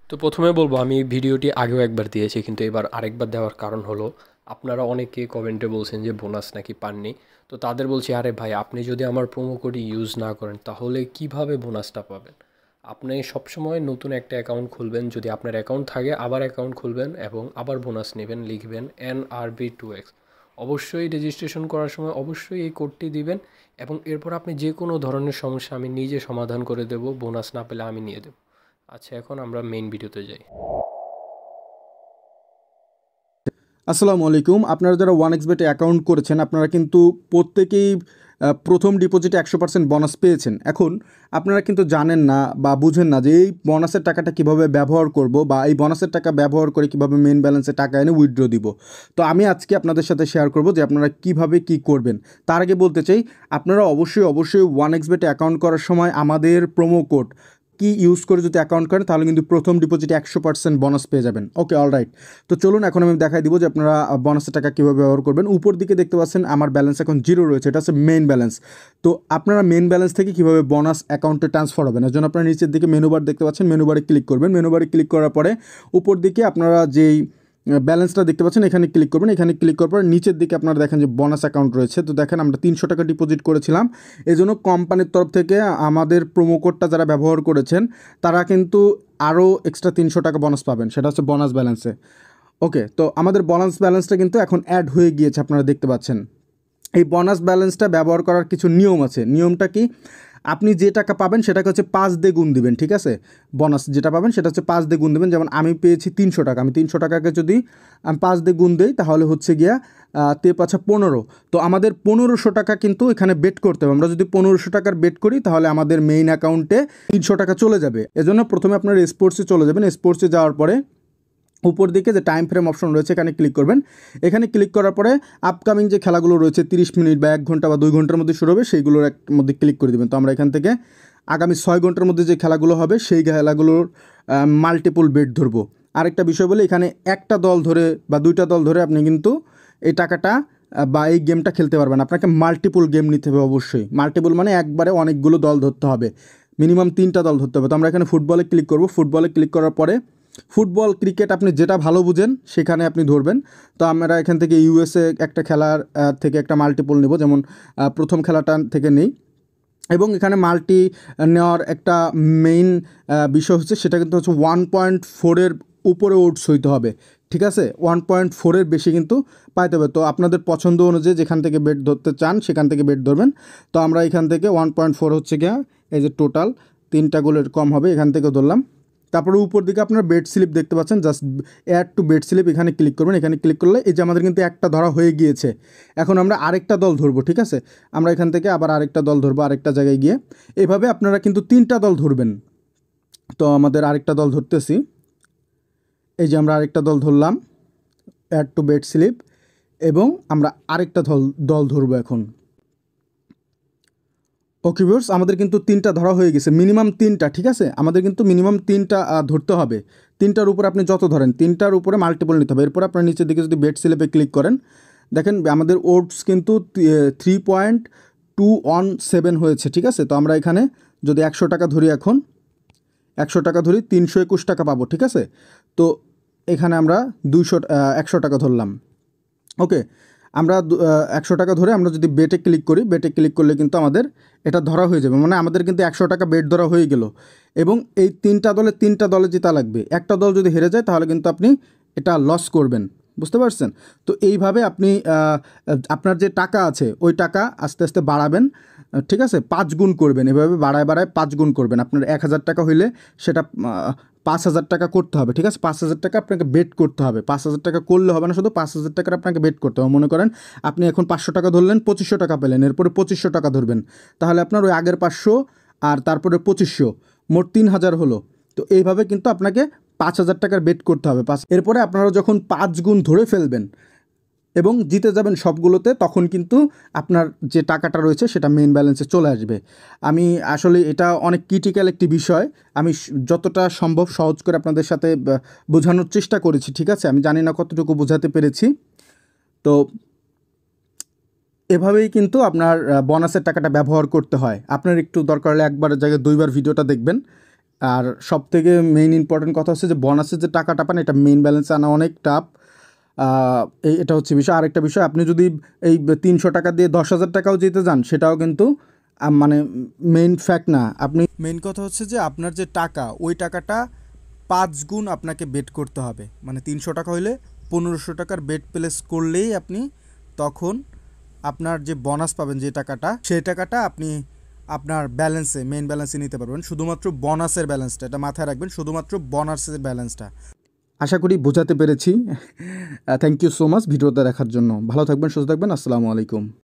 তো প্রথমে বলবো আমি এই ভিডিওটি আগেও একবার দিয়েছি কিন্তু এবার আরেকবার দেওয়ার কারণ হলো আপনারা অনেকে কমেন্টে বলছেন যে বোনাস নাকি পাননি। তো তাদের বলছি আরে ভাই আপনি যদি আমার প্রোমো কোড ইউজ না করেন তাহলে কিভাবে বোনাসটা পাবেন। আপনি সবসময় নতুন একটা অ্যাকাউন্ট খুলবেন, যদি আপনার অ্যাকাউন্ট থাকে আবার অ্যাকাউন্ট খুলবেন এবং আবার বোনাস নেবেন, লিখবেন NRB2X। অবশ্যই রেজিস্ট্রেশন করার সময় অবশ্যই এই কোডটি দিবেন এবং এরপর আপনি যে কোনো ধরনের সমস্যা আমি নিজে সমাধান করে দেব, বোনাস না পেলে আমি নিয়ে দেব। আচ্ছা, এখন আমরা মেইন ভিডিওতে যাই। আসসালামু আলাইকুম। আপনারা যারা ওয়ান এক্স বেটে অ্যাকাউন্ট করেছেন আপনারা কিন্তু প্রত্যেকেই প্রথম ডিপোজিটে 100% বোনাস পেয়েছেন। এখন আপনারা কিন্তু জানেন না বা বুঝেন না যে এই বোনাসের টাকাটা কীভাবে ব্যবহার করব বা এই বোনাসের টাকা ব্যবহার করে কীভাবে মেইন ব্যালেন্সে টাকা এনে উইথড্র দিব। তো আমি আজকে আপনাদের সাথে শেয়ার করব যে আপনারা কীভাবে কী করবেন। তার আগে বলতে চাই আপনারা অবশ্যই ওয়ান এক্স বেটে অ্যাকাউন্ট করার সময় আমাদের প্রোমো কোড কি ইউজ করে যদি অ্যাকাউন্ট করেন তাহলে কিন্তু প্রথম ডিপোজিটে 100% বোনাস পেয়ে যাবেন। ওকে, অলরাইট। তো চলুন এখন আমি দেখাই দিব যে আপনারা বোনাসের টাকা কীভাবে ব্যবহার করবেন। উপর দিকে দেখতে পাচ্ছেন আমার ব্যালেন্স এখন 0 রয়েছে, এটা হচ্ছে মেইন ব্যালেন্স। তো আপনারা মেইন ব্যালেন্স থেকে কীভাবে বোনাস অ্যাকাউন্টে ট্রান্সফার হবেন এর জন্য আপনারা নিচের দিকে মেনু বার দেখতে পাচ্ছেন, মেনু বারে ক্লিক করবেন। মেনু বারে ক্লিক করার পরে উপর দিকে আপনারা যেই ব্যালেন্সটা দেখতে পাচ্ছেন এখানে ক্লিক করবেন। এখানে ক্লিক করার পর নিচের দিকে আপনারা দেখেন যে বোনাস অ্যাকাউন্ট রয়েছে। তো দেখেন আমরা 300 টাকা ডিপোজিট করেছিলাম, এই জন্য কোম্পানির তরফ থেকে আমাদের প্রোমো কোডটা যারা ব্যবহার করেছেন তারা কিন্তু আরও এক্সট্রা 300 টাকা বোনাস পাবেন, সেটা হচ্ছে বোনাস ব্যালেন্সে। ওকে, তো আমাদের বোনাস ব্যালেন্সটা কিন্তু এখন অ্যাড হয়ে গিয়েছে, আপনারা দেখতে পাচ্ছেন। এই বোনাস ব্যালেন্সটা ব্যবহার করার কিছু নিয়ম আছে। নিয়মটা কি, আপনি যে টাকা পাবেন সেটাকে হচ্ছে 5 দিয়ে গুণ দিবেন, ঠিক আছে? বোনাস যেটা পাবেন সেটা হচ্ছে 5 দিয়ে গুণ দেবেন। যেমন আমি পেয়েছি 300 টাকা, আমি 300 টাকাকে যদি আমি 5 দিয়ে গুণ দিই তাহলে হচ্ছে গিয়া তে পাঁচা 15। তো আমাদের 1500 টাকা কিন্তু এখানে বেট করতে হবে। আমরা যদি 1500 টাকার বেট করি তাহলে আমাদের মেইন অ্যাকাউন্টে 300 টাকা চলে যাবে। এজন্য প্রথমে আপনার স্পোর্টসে চলে যাবেন। স্পোর্টসে যাওয়ার পরে উপর দিকে যে টাইম ফ্রেম অপশন রয়েছে এখানে ক্লিক করবেন। এখানে ক্লিক করার পরে আপকামিং যে খেলাগুলো রয়েছে 30 মিনিট বা 1 ঘন্টা বা 2 ঘন্টার মধ্যে শুরু হবে সেইগুলোর মধ্যে ক্লিক করে দেবেন। তো আমরা এখান থেকে আগামী 6 ঘন্টার মধ্যে যে খেলাগুলো হবে সেই খেলাগুলোর মাল্টিপল বেট ধরবো। আরেকটা বিষয় বলে, এখানে একটা দল ধরে বা 2টা দল ধরে আপনি কিন্তু এই টাকাটা বা এই গেমটা খেলতে পারবেন। আপনাকে মাল্টিপল গেম নিতে হবে অবশ্যই। মাল্টিপল মানে একবারে অনেকগুলো দল ধরতে হবে, মিনিমাম 3টা দল ধরতে হবে। তো আমরা এখানে ফুটবলে ক্লিক করব। ফুটবলে ক্লিক করার পরে ফুটবল, ক্রিকেট আপনি যেটা ভালো বুঝেন সেখানে আপনি ধরবেন। তো আমরা এখান থেকে ইউএসএ একটা খেলার থেকে একটা মাল্টিপল নেব, যেমন প্রথম খেলাটা থেকে নেই। এবং এখানে মাল্টি নেওয়ার একটা মেইন বিষয় হচ্ছে সেটা কিন্তু হচ্ছে 1.4-এর উপরে ওটস হইতে হবে, ঠিক আছে? 1.4-এর বেশি কিন্তু পাইতে হবে। তো আপনাদের পছন্দ অনুযায়ী যেখান থেকে বেট ধরতে চান সেখান থেকে বেট ধরবেন। তো আমরা এখান থেকে 1.4 হচ্ছে গিয়া এই যে টোটাল 3টা গোলের কম হবে, এখান থেকে ধরলাম। তারপরে উপর দিকে আপনারা বেড স্লিপ দেখতে পাচ্ছেন, just add to bed slip এখানে ক্লিক করবেন। এখানে ক্লিক করলে এই যে আমাদের কিন্তু একটা ধরা হয়ে গিয়েছে। এখন আমরা আরেকটা দল ধরবো, ঠিক আছে? আমরা এখান থেকে আবার আরেকটা দল ধরবো আরেকটা জায়গায় গিয়ে। এভাবে আপনারা কিন্তু 3টা দল ধরবেন। তো আমাদের আরেকটা দল ধরতেছি, এই যে আমরা আরেকটা দল ধরলাম, অ্যাড টু বেড স্লিপ, এবং আমরা আরেকটা দল ধরবো এখন। ওকে ভিউয়ার্স, আমাদের কিন্তু 3টা ধরা হয়ে গেছে, মিনিমাম 3টা, ঠিক আছে? আমাদের কিন্তু মিনিমাম 3টা ধরতে হবে। 3টার উপরে আপনি যত ধরেন 3টার উপরে মাল্টিপল নিতে হবে। এরপর আপনার নিচের দিকে যদি বেড স্লিপে ক্লিক করেন দেখেন আমাদের ওটস কিন্তু 3.217 হয়েছে, ঠিক আছে? তো আমরা এখানে যদি 100 টাকা ধরি, এখন 100 টাকা ধরি 321 টাকা পাবো, ঠিক আছে? তো এখানে আমরা 100 টাকা ধরলাম। ওকে, আমরা 100 টাকা ধরে আমরা যদি বেটে ক্লিক করি, বেটে ক্লিক করলে কিন্তু আমাদের এটা ধরা হয়ে যাবে, মানে আমাদের কিন্তু 100 টাকা বেট ধরা হয়ে গেল। এবং এই 3টা দলে জেতা লাগবে। একটা দল যদি হেরে যায় তাহলে কিন্তু আপনি এটা লস করবেন, বুঝতে পারছেন? তো এইভাবে আপনি আপনার যে টাকা আছে ওই টাকা আস্তে আস্তে বাড়াবেন, ঠিক আছে? 5 গুণ করবেন, এভাবে বাড়ায় 5 গুণ করবেন। আপনার 1000 টাকা হইলে সেটা 5000 টাকা করতে হবে, ঠিক আছে? 5000 টাকা আপনাকে বেট করতে হবে। 5000 টাকা করলে হবে না, শুধু 5000 টাকার আপনাকে বেট করতে হবে। মনে করেন আপনি এখন 500 টাকা ধরলেন, 2500 টাকা পেলেন, এরপরে 2500 টাকা ধরবেন, তাহলে আপনার ওই আগের 500 আর তারপরে 2500, মোট 3000 হলো। তো এইভাবে কিন্তু আপনাকে 5000 টাকার বেট করতে হবে। এরপরে আপনারা যখন 5 গুণ ধরে ফেলবেন এবং জিতে যাবেন সবগুলোতে, তখন কিন্তু আপনার যে টাকাটা রয়েছে সেটা মেইন ব্যালেন্সে চলে আসবে। আমি আসলে এটা অনেক ক্রিটিক্যাল একটি বিষয়, আমি যতটা সম্ভব সহজ করে আপনাদের সাথে বোঝানোর চেষ্টা করেছি, ঠিক আছে? আমি জানি না কতটুকু বোঝাতে পেরেছি। তো এভাবেই কিন্তু আপনার বোনাসের টাকাটা ব্যবহার করতে হয়। আপনার একটু দরকার হলে একবারের জায়গায় 2বার ভিডিওটা দেখবেন, আর সবথেকে মেইন ইম্পর্টেন্ট কথা হচ্ছে যে বোনাসের যে টাকাটা পান এটা মেইন ব্যালেন্সে আনা অনেক টাফ। এটা হচ্ছে বিষয়। আরেকটা বিষয়, আপনি যদি এই 300 টাকা দিয়ে 10,000 টাকাও জিতে যান সেটাও কিন্তু মানে মেইন ফ্যাক্ট না। আপনি মেইন কথা হচ্ছে যে আপনার যে টাকা ওই টাকাটা 5 গুণ আপনাকে বেট করতে হবে। মানে 300 টাকা হইলে 1500 টাকার বেট প্লেস করলেই আপনি তখন আপনার যে বোনাস পাবেন যে টাকাটা সেই টাকাটা আপনি আপনার ব্যালেন্সে মেইন ব্যালেন্সে নিতে পারবেন। শুধুমাত্র বোনাসের ব্যালেন্সটা, এটা মাথায় রাখবেন, শুধুমাত্র বোনাসের ব্যালেন্সটা। আশা করি বোঝাতে পেরেছি। থ্যাংক ইউ সো মাচ ভিডিওটা দেখার জন্য। ভালো থাকবেন, সুস্থ থাকবেন। আসসালামু আলাইকুম।